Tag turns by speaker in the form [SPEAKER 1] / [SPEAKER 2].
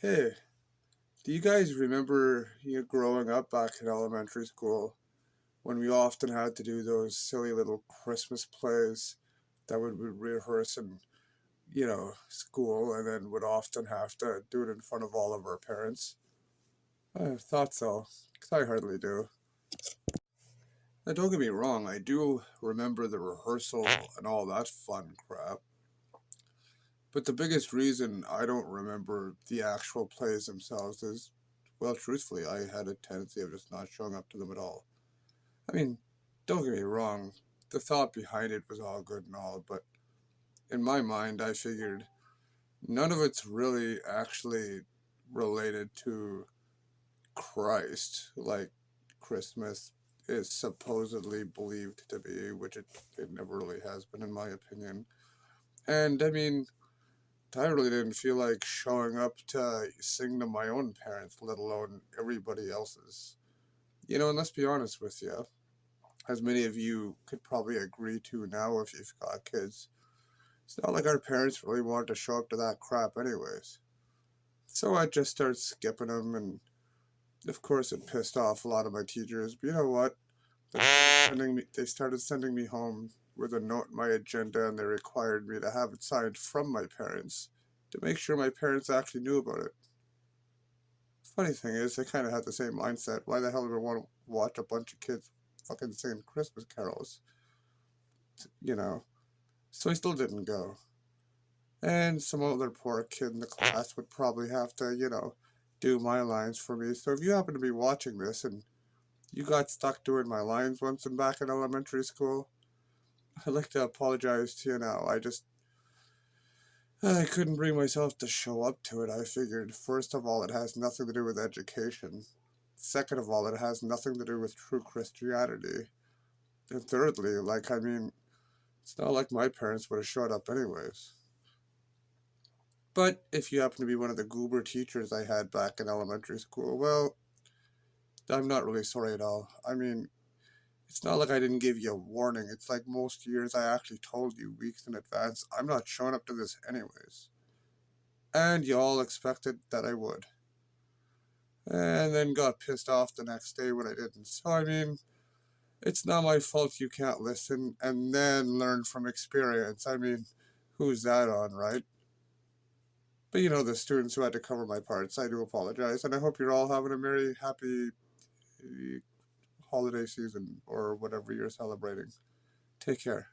[SPEAKER 1] Hey, do you guys remember growing up back in elementary school when we often had to do those silly little Christmas plays that would rehearse in, school and then would often have to do it in front of all of our parents? I thought so, 'cause I hardly do. Now, don't get me wrong, I do remember the rehearsal and all that fun crap. But the biggest reason I don't remember the actual plays themselves is, well, truthfully, I had a tendency of just not showing up to them at all. I mean, don't get me wrong, the thought behind it was all good and all, but in my mind, I figured none of it's really actually related to Christ, like Christmas is supposedly believed to be, which it never really has been, in my opinion. And I mean, I really didn't feel like showing up to sing to my own parents, let alone everybody else's. And let's be honest with you, as many of you could probably agree to now if you've got kids, it's not like our parents really wanted to show up to that crap anyways. So I just started skipping them, and of course it pissed off a lot of my teachers. But you know what? They started sending me home with a note in my agenda, and they required me to have it signed from my parents to make sure my parents actually knew about it. Funny thing is, they kind of had the same mindset. Why the hell do we want to watch a bunch of kids fucking singing Christmas carols? You know? So I still didn't go. And some other poor kid in the class would probably have to, do my lines for me. So if you happen to be watching this and you got stuck doing my lines once and back in elementary school, I'd like to apologize to you now. I couldn't bring myself to show up to it. I figured, first of all, it has nothing to do with education. Second of all, it has nothing to do with true Christianity. And thirdly, it's not like my parents would have showed up anyways. But if you happen to be one of the goober teachers I had back in elementary school, well, I'm not really sorry at all. It's not like I didn't give you a warning. It's like most years I actually told you weeks in advance, I'm not showing up to this anyways. And you all expected that I would. And then got pissed off the next day when I didn't. So, it's not my fault you can't listen and then learn from experience. Who's that on, right? But the students who had to cover my parts, I do apologize. And I hope you're all having a merry, happy holiday season or whatever you're celebrating. Take care.